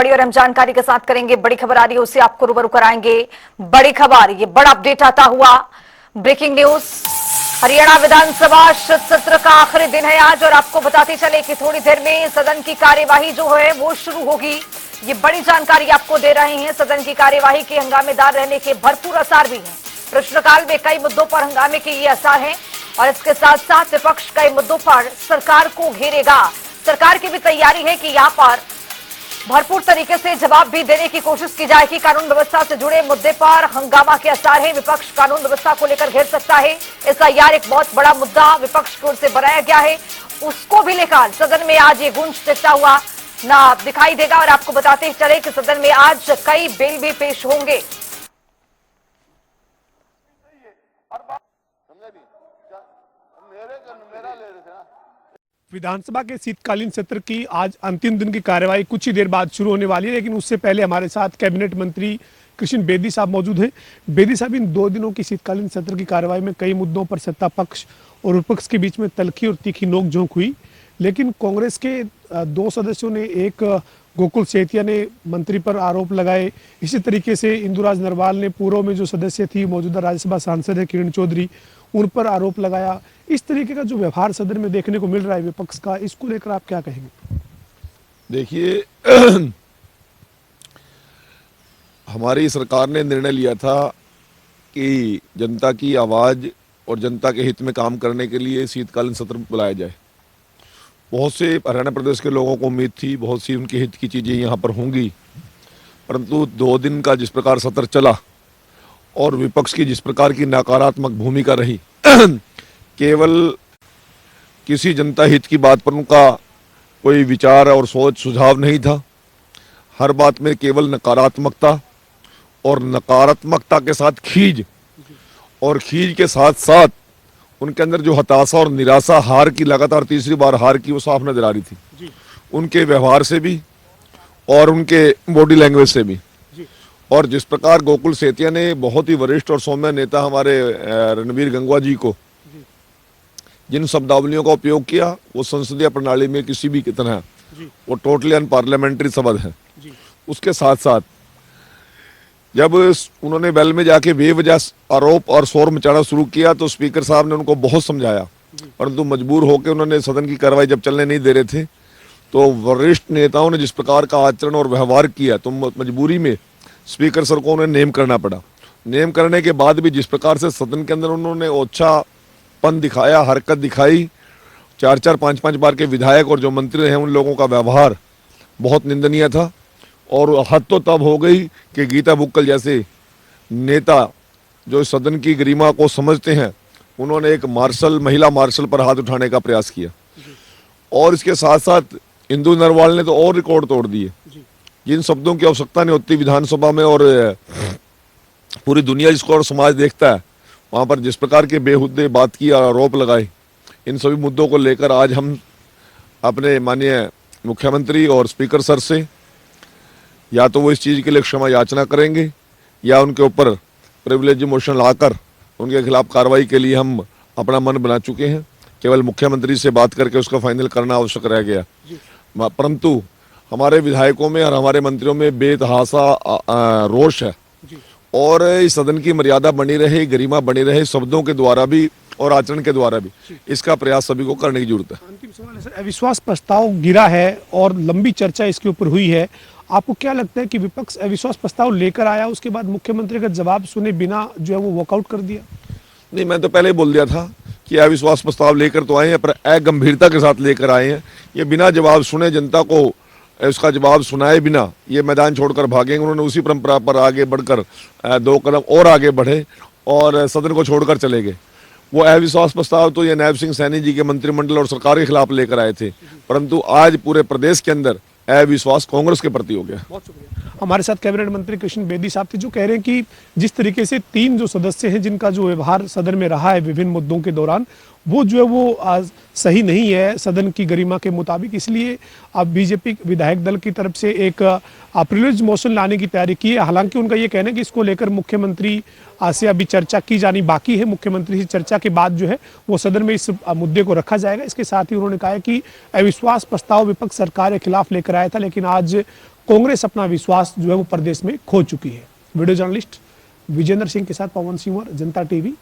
बड़ी और हम जानकारी के साथ करेंगे। बड़ी खबर आ रही है, उससे आपको रूबरू कराएंगे। बड़ी खबर, ये बड़ा अपडेट आता हुआ, ब्रेकिंग न्यूज। हरियाणा विधानसभा सत्र का आखिरी दिन है आज और आपको बताते चले कि थोड़ी देर में सदन की कार्यवाही जो है वो शुरू होगी। ये बड़ी जानकारी आपको दे रहे हैं। सदन की कार्यवाही के हंगामेदार रहने के भरपूर आसार भी हैं। प्रश्नकाल में कई मुद्दों पर हंगामे के ये आसार हैं और इसके साथ साथ विपक्ष कई मुद्दों पर सरकार को घेरेगा। सरकार की भी तैयारी है कि यहाँ पर भरपूर तरीके से जवाब भी देने की कोशिश की जाएगी। कानून व्यवस्था से जुड़े मुद्दे पर हंगामा के आसार है। विपक्ष कानून व्यवस्था को लेकर घेर सकता है। एसआईआर एक बहुत बड़ा मुद्दा विपक्ष की ओर से बनाया गया है, उसको भी लेकर सदन में आज ये गूंज टिकता हुआ ना दिखाई देगा। और आपको बताते चले कि सदन में आज कई बिल भी पेश होंगे। विधानसभा के शीतकालीन सत्र की आज अंतिम दिन की कार्यवाही कुछ ही देर बाद शुरू होने वाली है, लेकिन उससे पहले हमारे साथ कैबिनेट मंत्री कृष्ण बेदी साहब मौजूद हैं। बेदी साहब, इन 2 दिनों की शीतकालीन सत्र की कार्यवाही में कई मुद्दों पर सत्ता पक्ष और विपक्ष के बीच में तल्खी और तीखी नोकझोंक हुई, लेकिन कांग्रेस के 2 सदस्यों ने, एक गोकुल सेतिया ने मंत्री पर आरोप लगाए। इसी तरीके से इंदुराज नरवाल ने पूर्व में जो सदस्य थी, मौजूदा राज्यसभा सांसद है किरण चौधरी, उन पर आरोप लगाया। इस तरीके का जो व्यवहार सदन में देखने को मिल रहा है विपक्ष का, इसको लेकर आप क्या कहेंगे? देखिए, हमारी सरकार ने निर्णय लिया था कि जनता की आवाज़ और जनता के हित में काम करने के लिए शीतकालीन सत्र बुलाया जाए। बहुत से हरियाणा प्रदेश के लोगों को उम्मीद थी, बहुत सी उनके हित की चीज़ें यहाँ पर होंगी, परंतु 2 दिन का जिस प्रकार सत्र चला और विपक्ष की जिस प्रकार की नकारात्मक भूमिका रही, केवल किसी जनता हित की बात पर उनका कोई विचार और सोच सुझाव नहीं था। हर बात में केवल नकारात्मकता और नकारात्मकता के साथ खीज, और खीज के साथ साथ उनके अंदर जो हताशा और निराशा, हार की, लगातार तीसरी बार हार की, वो साफ नजर आ रही थी, उनके व्यवहार से भी और उनके बॉडी लैंग्वेज से भी। और जिस प्रकार गोकुल सेतिया ने, बहुत ही वरिष्ठ और सौम्य नेता हमारे रणबीर गंगवा जी को, जिन शब्दावलियों का उपयोग किया, वो संसदीय प्रणाली में किसी भी की तरह वो टोटली अनपार्लियामेंट्री शब्द है। उसके साथ साथ जब उन्होंने बेल में जाके बेवजह आरोप और शोर मचाना शुरू किया तो स्पीकर साहब ने उनको बहुत समझाया, परंतु मजबूर होकर उन्होंने सदन की कार्रवाई जब चलने नहीं दे रहे थे तो वरिष्ठ नेताओं ने जिस प्रकार का आचरण और व्यवहार किया तो मजबूरी में स्पीकर सर को उन्हें नेम करना पड़ा। नेम करने के बाद भी जिस प्रकार से सदन के अंदर उन्होंने ओछापन दिखाया, हरकत दिखाई, 4-4, 5-5 बार के विधायक और जो मंत्री हैं उन लोगों का व्यवहार बहुत निंदनीय था। और हद तो तब हो गई कि गीता बुक्कल जैसे नेता जो सदन की गरिमा को समझते हैं, उन्होंने एक मार्शल, महिला मार्शल पर हाथ उठाने का प्रयास किया। और इसके साथ साथ इंदु नरवाल ने तो और रिकॉर्ड तोड़ दिए। जिन शब्दों की आवश्यकता नहीं होती विधानसभा में और पूरी दुनिया जिसको और समाज देखता है, वहाँ पर जिस प्रकार के बेहुद्दे बात की, आरोप लगाए, इन सभी मुद्दों को लेकर आज हम अपने माननीय मुख्यमंत्री और स्पीकर सर से या तो वो इस चीज़ के लिए क्षमा याचना करेंगे या उनके ऊपर प्रिविलेज मोशन लाकर उनके खिलाफ कार्रवाई के लिए हम अपना मन बना चुके हैं। केवल मुख्यमंत्री से बात करके उसका फाइनल करना आवश्यक रह गया, परंतु हमारे विधायकों में और हमारे मंत्रियों में बेतहासा रोष है और इस सदन की मर्यादा बनी रहे, गरिमा बनी रहे, शब्दों के द्वारा भी और आचरण के द्वारा भी, इसका प्रयास सभी को करने की जरूरत है। अंतिम सवाल है सर, अविश्वास प्रस्ताव गिरा है और लंबी चर्चा इसके ऊपर हुई है। आपको क्या लगता है कि विपक्ष अविश्वास प्रस्ताव लेकर आया, उसके बाद मुख्यमंत्री का जवाब सुने बिना जो है वो वॉकआउट कर दिया? नहीं, मैं तो पहले ही बोल दिया था कि अविश्वास प्रस्ताव लेकर तो आए हैं, पर अगंभीरता के साथ लेकर आए हैं। ये बिना जवाब सुने, जनता को उसका जवाब सुनाए बिना ये मैदान छोड़कर भागेंगे। उन्होंने उसी परंपरा पर आगे बढ़कर 2 कदम और आगे बढ़े और सदन को छोड़कर चले गए। वो अविश्वास प्रस्ताव तो ये नायब सिंह सैनी जी के मंत्रिमंडल और सरकार के खिलाफ लेकर आए थे, परंतु आज पूरे प्रदेश के अंदर अविश्वास कांग्रेस के प्रति हो गया। बहुत शुक्रिया। हमारे साथ कैबिनेट मंत्री कृष्ण बेदी साहब थे, जो कह रहे हैं कि जिस तरीके से 3 जो सदस्य हैं जिनका जो व्यवहार सदन में रहा है विभिन्न मुद्दों के दौरान, वो जो है वो सही नहीं है सदन की गरिमा के मुताबिक। इसलिए अब बीजेपी विधायक दल की तरफ से एक प्रिविलेज मोशन लाने की तैयारी की है। हालांकि उनका ये कहना है कि इसको लेकर मुख्यमंत्री से अभी चर्चा की जानी बाकी है। मुख्यमंत्री से चर्चा के बाद जो है वो सदन में इस मुद्दे को रखा जाएगा। इसके साथ ही उन्होंने कहा है कि अविश्वास प्रस्ताव विपक्ष सरकार के खिलाफ लेकर आया था, लेकिन आज कांग्रेस अपना विश्वास जो है वो प्रदेश में खो चुकी है। वीडियो जर्नलिस्ट विजेंद्र सिंह के साथ पवन सिंह, जनता टीवी।